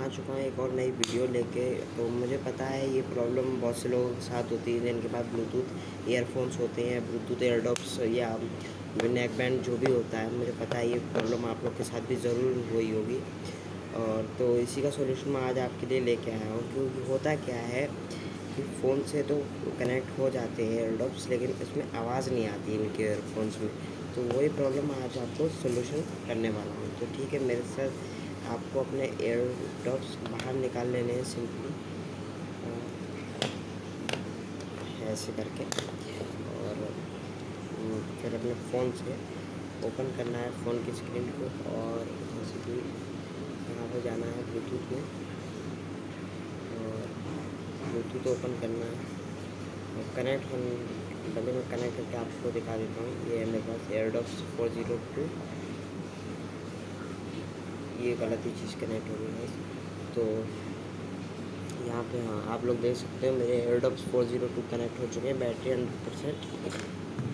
चुका हूँ एक और नई वीडियो लेके। तो मुझे पता है ये प्रॉब्लम बहुत से लोगों के साथ होती है जिनके पास ब्लूटूथ ईयरफोन्स होते हैं, ब्लूटूथ एयरडॉप्स या नेक बैंड जो भी होता है। मुझे पता है ये प्रॉब्लम आप लोग के साथ भी ज़रूर हुई होगी, और तो इसी का सोल्यूशन मैं आज आपके लिए लेके आया हूँ। क्योंकि होता क्या है कि फ़ोन से तो कनेक्ट हो जाते हैं एयरडॉप्स, लेकिन इसमें आवाज़ नहीं आती इनके ईयरफोन्स में। तो वही प्रॉब्लम आज आपको सोल्यूशन करने वाला हूँ। तो ठीक है, मेरे साथ आपको अपने एयरडॉप्स बाहर निकाल लेने हैं सिंपली ऐसे करके, और फिर अपने फ़ोन से ओपन करना है फ़ोन की स्क्रीन को, और जैसे कि यहाँ पर जाना है ब्लूटूथ में, और ब्लूटूथ ओपन करना है और कनेक्ट पहले मैं कनेक्ट करके आपको दिखा देता हूँ। ये है मेरे पास एयरडॉप्स 402, ये गलत ही चीज़ कनेक्ट हो गई है। तो यहाँ पे हाँ आप लोग देख सकते हो मेरे एयरडॉप्स 402 कनेक्ट हो चुके हैं। बैटरी 100%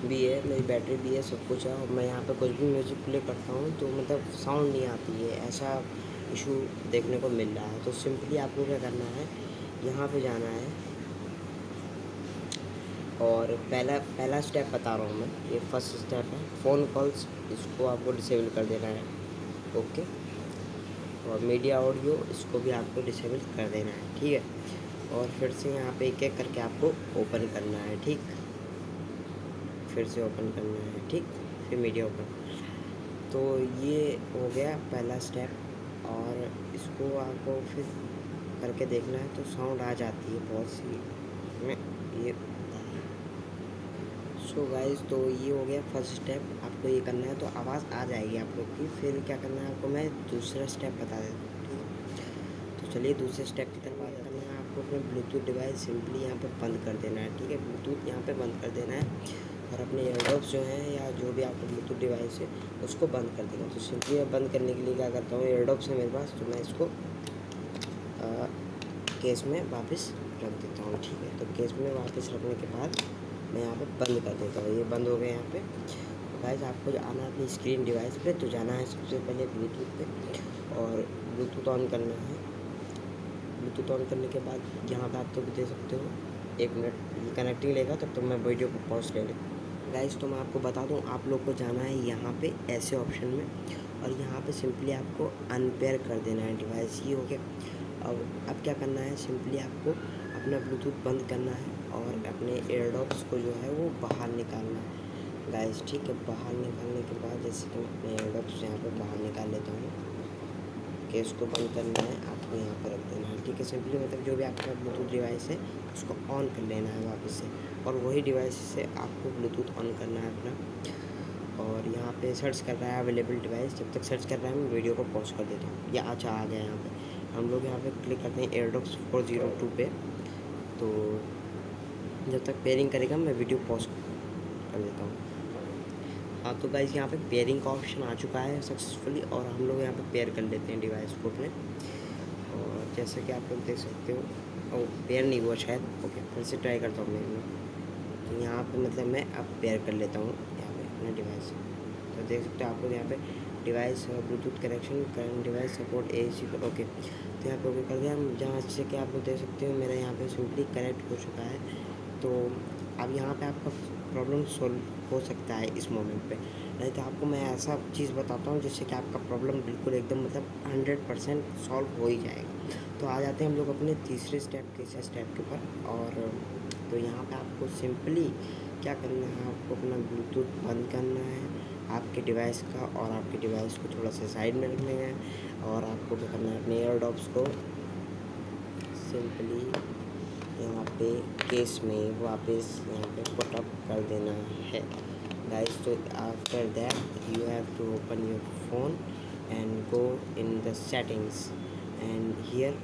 भी है, मेरी बैटरी भी है, सब कुछ है। और मैं यहाँ पे कुछ भी म्यूज़िक प्ले करता हूँ तो मतलब साउंड नहीं आती है, ऐसा इशू देखने को मिल रहा है। तो सिंपली आपको क्या करना है, यहाँ पे जाना है, और पहला स्टेप बता रहा हूँ मैं, ये फर्स्ट स्टेप है फ़ोन कॉल्स, इसको आपको डिसेबल कर देना है। ओके, और मीडिया ऑडियो इसको भी आपको डिसेबल कर देना है, ठीक है। और फिर से यहाँ पे एक एक करके आपको ओपन करना है, ठीक, फिर से ओपन करना है, ठीक, फिर मीडिया ओपन। तो ये हो गया पहला स्टेप, और इसको आपको फिर करके देखना है। तो साउंड आ जाती है बहुत सी में ये। सो गाइस, तो ये हो गया फर्स्ट स्टेप, आपको ये करना है तो आवाज़ आ जाएगी आप लोग की। फिर क्या करना है आपको, मैं दूसरा स्टेप बता देता हूँ, ठीक है। तो चलिए दूसरे स्टेप की तरफ बात करना है। आपको अपने ब्लूटूथ डिवाइस सिंपली यहाँ पे बंद कर देना है, ठीक है। ब्लूटूथ यहाँ पे बंद कर देना है, और अपने एयरडॉप्स जो हैं या जो भी आपका ब्लूटूथ डिवाइस है उसको बंद कर देना। तो सिंपली मैं बंद करने के लिए क्या करता हूँ, एयरडॉप्स है मेरे पास, तो मैं इसको केस में वापस रख देता हूँ, ठीक है। तो केस में वापस रखने के बाद मैं यहाँ पे बंद कर देता हूँ। ये बंद हो गए यहाँ पे। तो गाइस आपको आना है अपनी स्क्रीन डिवाइस पे, तो जाना है सबसे पहले ब्लूटूथ पे, और ब्लूटूथ ऑन करना है। ब्लूटूथ ऑन करने के बाद यहाँ पे आप तो दे सकते हो 1 मिनट ये कनेक्टिंग लेगा, तब तो मैं वीडियो को पॉज ले लें। गाइस तो मैं आपको बता दूँ, आप लोग को जाना है यहाँ पे ऐसे ऑप्शन में, और यहाँ पे सिंपली आपको अनपेयर कर देना है डिवाइस। ये हो गया। अब क्या करना है, सिंपली आपको अपना ब्लूटूथ बंद करना है और अपने एयरडॉप्स को जो है वो बाहर निकालना है गाइस, ठीक है। बाहर निकालने के बाद जैसे कि मैं अपने एयरडॉप्स यहाँ पे बाहर निकाल लेता हूँ, केस को बंद करना है, आपको यहाँ पर रख देना है, ठीक है। सिंपली मतलब जो भी आपका ब्लूटूथ डिवाइस है उसको ऑन कर लेना है वापस से, और वही डिवाइस से आपको ब्लूटूथ ऑन करना है अपना। और यहाँ पे सर्च कर रहा है अवेलेबल डिवाइस, जब तक सर्च कर रहा है मैं वीडियो को पॉज कर देता हूँ। या अच्छा आ गया यहाँ पे, हम लोग यहाँ पे क्लिक करते हैं एयरडॉप्स 402 पे। तो जब तक पेयरिंग करेगा मैं वीडियो पॉज कर देता हूँ। हाँ तो गाइस यहाँ पे पेयरिंग का ऑप्शन आ चुका है सक्सेसफुली, और हम लोग यहाँ पे पेयर कर लेते हैं डिवाइस को अपने। और जैसे कि आप लोग देख सकते हो, और पेयर नहीं हुआ शायद, ओके फिर से ट्राई करता हूँ मैं। तो यहाँ पे मतलब मैं अब पेयर कर लेता हूँ यहाँ पे अपने डिवाइस। तो देख सकते हो आप लोग यहाँ पे device Bluetooth connection current device support AC पर, ओके। तो यहाँ पे ओके कर दिया। जहाँ से कि आप लोग देख सकते हो मेरा यहाँ पे सिंपली कनेक्ट हो चुका है। तो अब यहाँ पे आपका प्रॉब्लम सॉल्व हो सकता है इस मोमेंट पे, नहीं तो आपको मैं ऐसा चीज़ बताता हूँ जिससे कि आपका प्रॉब्लम बिल्कुल एकदम मतलब 100% सॉल्व हो ही जाएगा। तो आ जाते हैं हम लोग अपने तीसरे स्टेप के ऊपर। और तो यहाँ पे आपको सिंपली क्या करना है, आपको अपना ब्लूटूथ बंद करना है आपके डिवाइस का, और आपके डिवाइस को थोड़ा सा साइड में रखना है, और आपको क्या करना है अपने एयरडॉप्स को सिंपली यहाँ पे केस में वापस यहाँ पे पुट अप कर देना है गाइस। तो after that you have to open your phone and go in the settings and here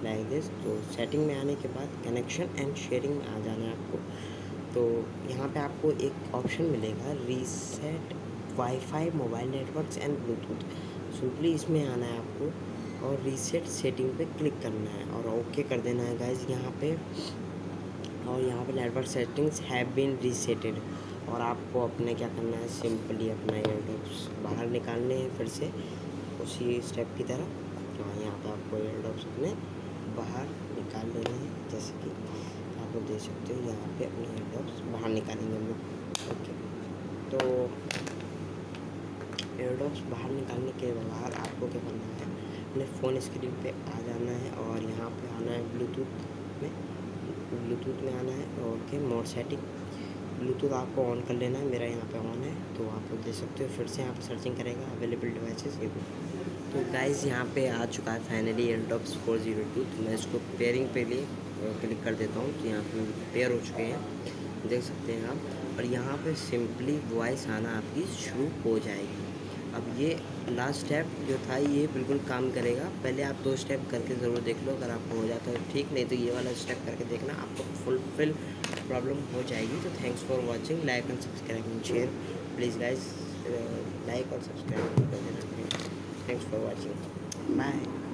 like this. तो सेटिंग में आने के बाद कनेक्शन एंड शेयरिंग में आ जाना है आपको। तो यहाँ पे आपको एक ऑप्शन मिलेगा reset wifi mobile networks and Bluetooth. Simply इसमें आना है आपको, और रीसेट सेटिंग पे क्लिक करना है और ओके कर देना है गाइज यहाँ पे। और यहाँ पे network settings have been reseted, और आपको अपने क्या करना है, सिंपली अपना एयरडॉप्स बाहर निकालने हैं फिर से उसी स्टेप की तरह। हाँ यहाँ पे आपको एयरड्रॉप्स अपने बाहर निकाल लेने हैं। जैसे कि आप लोग देख सकते हो यहाँ पे अपने एयरड्रॉप्स बाहर निकालेंगे हम लोग। ओके, तो एयरड्रॉप्स बाहर निकालने के बाद आपको क्या करना है, अपने फ़ोन स्क्रीन पे आ जाना है और यहाँ पे आना है ब्लूटूथ में आना है। ओके, मोड सेटिंग, ब्लूटूथ आपको ऑन कर लेना है। मेरा यहाँ पे ऑन है, तो आप लोग देख सकते हो। फिर से यहाँ पे सर्चिंग करेगा अवेलेबल डिवाइसेस, ये तो गाइस यहाँ पे आ चुका है फाइनली एयरड्रॉप्स 402। तो मैं इसको पेयरिंग पे लिए क्लिक कर देता हूँ, तो यहाँ पे पेयर हो चुके हैं, देख सकते हैं आप। और यहाँ पे सिंपली वॉइस आना आपकी शुरू हो जाएगी। अब ये लास्ट स्टेप जो था ये बिल्कुल काम करेगा। पहले आप 2 स्टेप करके ज़रूर देख लो, अगर आपको हो जाता है ठीक, नहीं तो ये वाला स्टेप करके देखना, आपको फुलफिल प्रॉब्लम हो जाएगी। तो thanks for watching, like and subscribe and share please guys, like और सब्सक्राइब कर देना। Thanks for watching, bye.